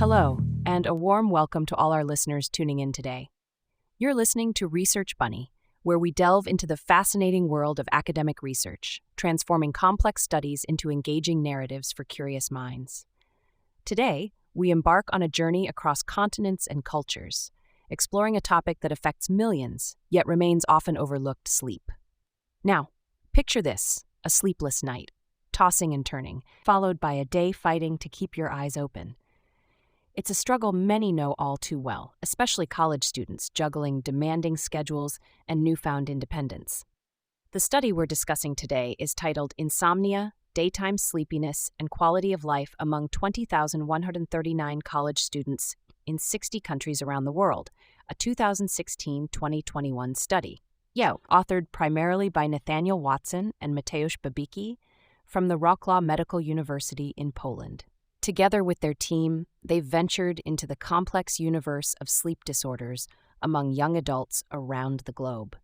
Hello, and a warm welcome to all our listeners tuning in today. You're listening to Research Bunny, where we delve into the fascinating world of academic research, transforming complex studies into engaging narratives for curious minds. Today, we embark on a journey across continents and cultures, exploring a topic that affects millions, yet remains often overlooked: sleep. Now, picture this: a sleepless night, tossing and turning, followed by a day fighting to keep your eyes open. It's a struggle many know all too well, especially college students juggling demanding schedules and newfound independence. The study we're discussing today is titled Insomnia, Daytime Sleepiness, and Quality of Life Among 20,139 College Students in 60 Countries Around the World, a 2016-2021 study. Authored primarily by Nathaniel and Mateusz Babicki from the Wrocław Medical University in Poland. Together with their team, they've ventured into the complex universe of sleep disorders among young adults around the globe,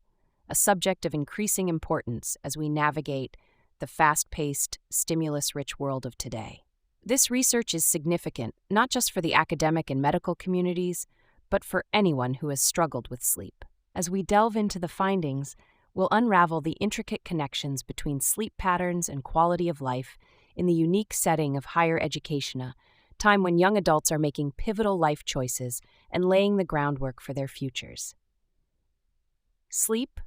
a subject of increasing importance as we navigate the fast-paced, stimulus-rich world of today. This research is significant not just for the academic and medical communities, but for anyone who has struggled with sleep. As we delve into the findings, we'll unravel the intricate connections between sleep patterns and quality of life in the unique setting of higher education, a time when young adults are making pivotal life choices and laying the groundwork for their futures. Sleep,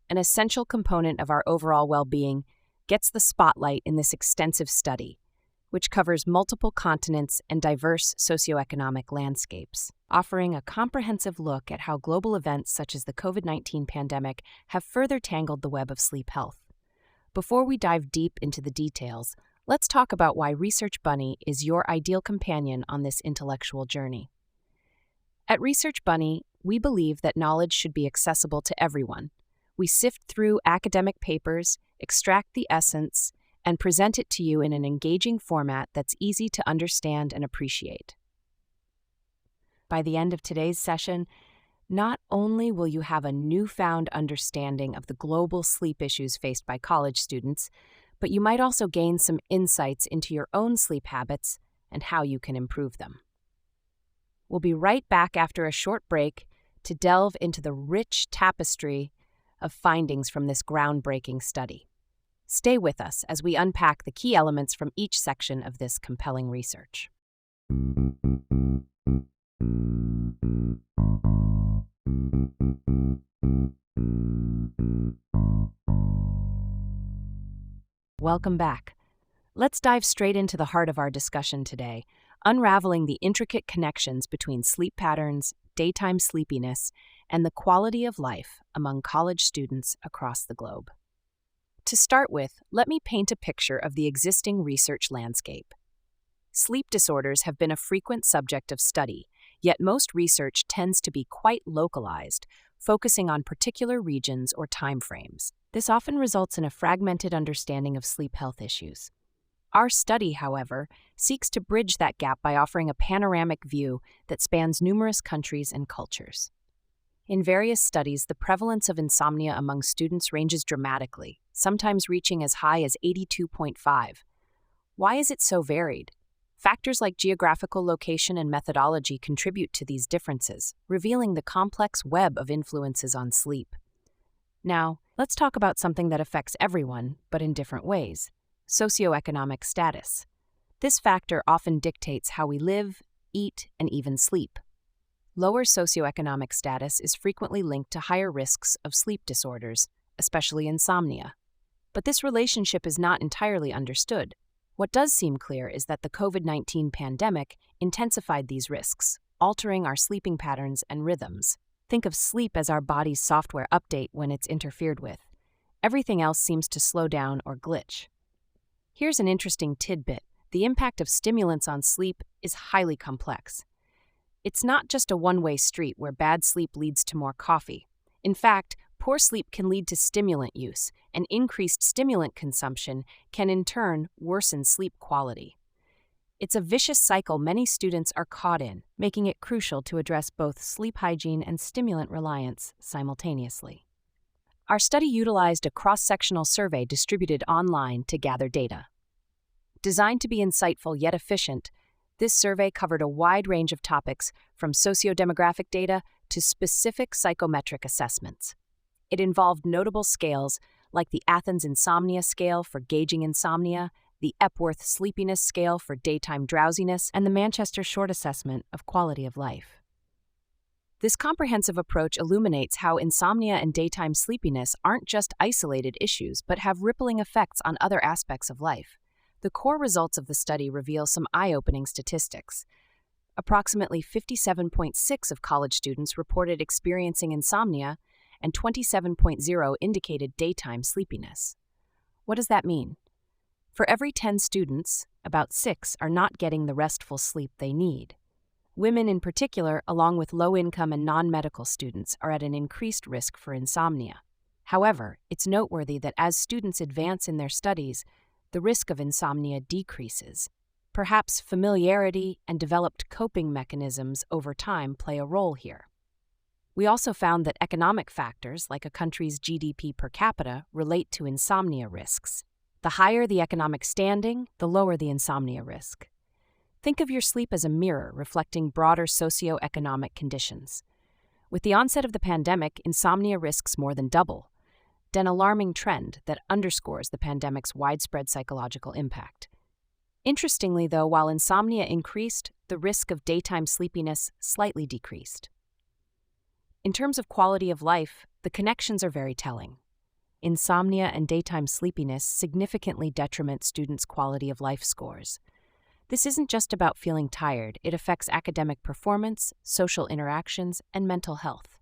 an essential component of our overall well-being, gets the spotlight in this extensive study, which covers multiple continents and diverse socioeconomic landscapes, offering a comprehensive look at how global events such as the COVID-19 pandemic have further tangled the web of sleep health. Before we dive deep into the details, let's talk about why Research Bunny is your ideal companion on this intellectual journey. At Research Bunny, we believe that knowledge should be accessible to everyone. We sift through academic papers, extract the essence, and present it to you in an engaging format that's easy to understand and appreciate. By the end of today's session, not only will you have a newfound understanding of the global sleep issues faced by college students, but you might also gain some insights into your own sleep habits and how you can improve them. We'll be right back after a short break to delve into the rich tapestry of findings from this groundbreaking study. Stay with us as we unpack the key elements from each section of this compelling research. Welcome back. Let's dive straight into the heart of our discussion today, unraveling the intricate connections between sleep patterns, daytime sleepiness, and the quality of life among college students across the globe. To start with, let me paint a picture of the existing research landscape. Sleep disorders have been a frequent subject of study, yet most research tends to be quite localized, focusing on particular regions or timeframes. This often results in a fragmented understanding of sleep health issues. Our study, however, seeks to bridge that gap by offering a panoramic view that spans numerous countries and cultures. In various studies, the prevalence of insomnia among students ranges dramatically, sometimes reaching as high as 82.5. Why is it so varied? Factors like geographical location and methodology contribute to these differences, revealing the complex web of influences on sleep. Now, let's talk about something that affects everyone, but in different ways: socioeconomic status. This factor often dictates how we live, eat, and even sleep. Lower socioeconomic status is frequently linked to higher risks of sleep disorders, especially insomnia. But this relationship is not entirely understood. What does seem clear is that the COVID-19 pandemic intensified these risks, altering our sleeping patterns and rhythms. Think of sleep as our body's software update when it's interfered with. Everything else seems to slow down or glitch. Here's an interesting tidbit: the impact of stimulants on sleep is highly complex. It's not just a one-way street where bad sleep leads to more coffee. In fact, poor sleep can lead to stimulant use, and increased stimulant consumption can in turn worsen sleep quality. It's a vicious cycle many students are caught in, making it crucial to address both sleep hygiene and stimulant reliance simultaneously. Our study utilized a cross-sectional survey distributed online to gather data. Designed to be insightful yet efficient, This survey covered a wide range of topics, from socio-demographic data to specific psychometric assessments. It involved notable scales like the Athens Insomnia Scale for gauging insomnia, the Epworth Sleepiness Scale for daytime drowsiness, and the Manchester Short Assessment of quality of life. This comprehensive approach illuminates how insomnia and daytime sleepiness aren't just isolated issues, but have rippling effects on other aspects of life. The core results of the study reveal some eye-opening statistics. Approximately 57.6% of college students reported experiencing insomnia, and 27.0% indicated daytime sleepiness. What does that mean? For every 10 students, about 6 are not getting the restful sleep they need. Women in particular, along with low-income and non-medical students, are at an increased risk for insomnia. However, it's noteworthy that as students advance in their studies, the risk of insomnia decreases. Perhaps familiarity and developed coping mechanisms over time play a role here. We also found that economic factors, like a country's GDP per capita, relate to insomnia risks. The higher the economic standing, the lower the insomnia risk. Think of your sleep as a mirror reflecting broader socioeconomic conditions. With the onset of the pandemic, insomnia risks more than double, an alarming trend that underscores the pandemic's widespread psychological impact. Interestingly, though, while insomnia increased, the risk of daytime sleepiness slightly decreased. In terms of quality of life, the connections are very telling. Insomnia and daytime sleepiness significantly detriment students' quality of life scores. This isn't just about feeling tired, it affects academic performance, social interactions, and mental health.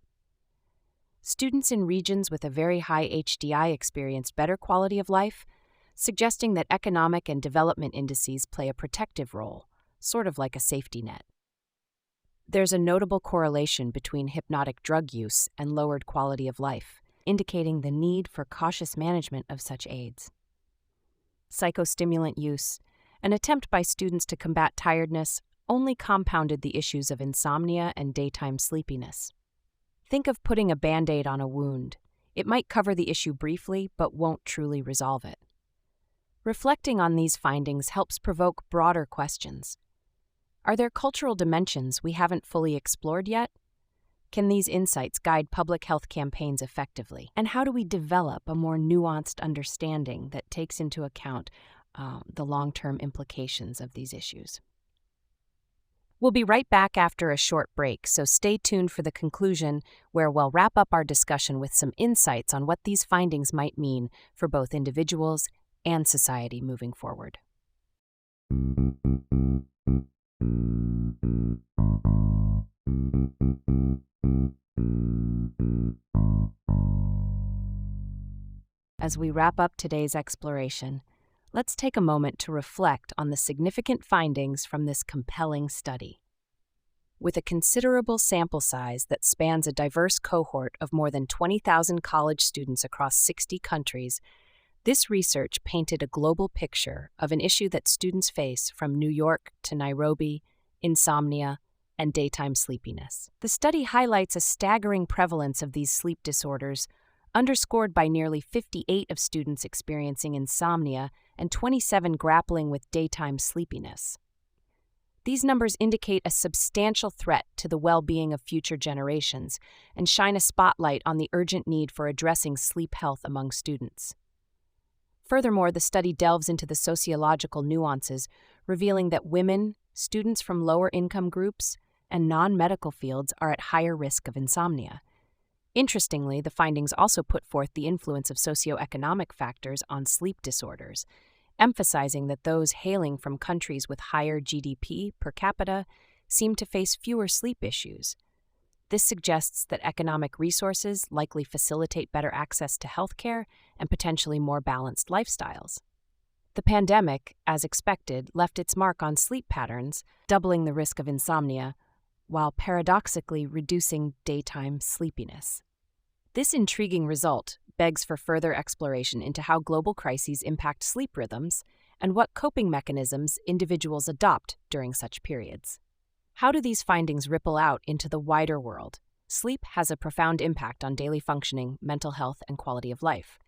Students in regions with a very high HDI experienced better quality of life, suggesting that economic and development indices play a protective role, sort of like a safety net. There's a notable correlation between hypnotic drug use and lowered quality of life, indicating the need for cautious management of such aids. Psychostimulant use, an attempt by students to combat tiredness, only compounded the issues of insomnia and daytime sleepiness. Think of putting a Band-Aid on a wound. It might cover the issue briefly, but won't truly resolve it. Reflecting on these findings helps provoke broader questions. Are there cultural dimensions we haven't fully explored yet? Can these insights guide public health campaigns effectively? And how do we develop a more nuanced understanding that takes into account the long-term implications of these issues? We'll be right back after a short break, so stay tuned for the conclusion, where we'll wrap up our discussion with some insights on what these findings might mean for both individuals and society moving forward. As we wrap up today's exploration, let's take a moment to reflect on the significant findings from this compelling study. With a considerable sample size that spans a diverse cohort of more than 20,000 college students across 60 countries, this research painted a global picture of an issue that students face from New York to Nairobi, insomnia, and daytime sleepiness. The study highlights a staggering prevalence of these sleep disorders, underscored by nearly 58% of students experiencing insomnia and 27% grappling with daytime sleepiness. These numbers indicate a substantial threat to the well-being of future generations and shine a spotlight on the urgent need for addressing sleep health among students. Furthermore, the study delves into the sociological nuances, revealing that women, students from lower income groups, and non-medical fields are at higher risk of insomnia. Interestingly, the findings also put forth the influence of socioeconomic factors on sleep disorders, emphasizing that those hailing from countries with higher GDP per capita seem to face fewer sleep issues. This suggests that economic resources likely facilitate better access to healthcare and potentially more balanced lifestyles. The pandemic, as expected, left its mark on sleep patterns, doubling the risk of insomnia, while paradoxically reducing daytime sleepiness. This intriguing result begs for further exploration into how global crises impact sleep rhythms and what coping mechanisms individuals adopt during such periods. How do these findings ripple out into the wider world? Sleep has a profound impact on daily functioning, mental health, and quality of life.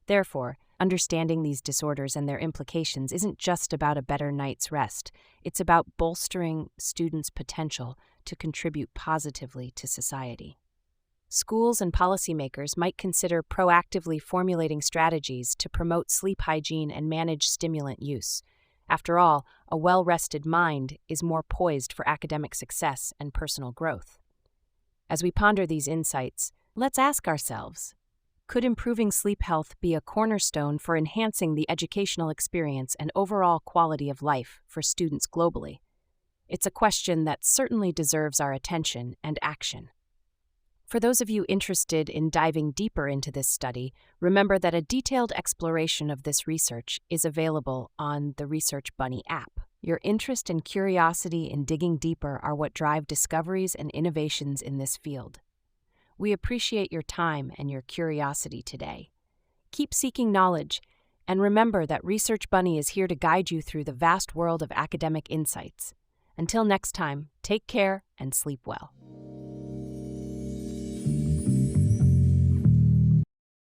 Therefore, Understanding these disorders and their implications isn't just about a better night's rest. It's about bolstering students' potential to contribute positively to society. Schools and policymakers might consider proactively formulating strategies to promote sleep hygiene and manage stimulant use. After all, a well-rested mind is more poised for academic success and personal growth. As we ponder these insights, let's ask ourselves, could improving sleep health be a cornerstone for enhancing the educational experience and overall quality of life for students globally? It's a question that certainly deserves our attention and action. For those of you interested in diving deeper into this study, remember that a detailed exploration of this research is available on the Research Bunny app. Your interest and curiosity in digging deeper are what drive discoveries and innovations in this field. We appreciate your time and your curiosity today. Keep seeking knowledge, and remember that Research Bunny is here to guide you through the vast world of academic insights. Until next time, take care and sleep well.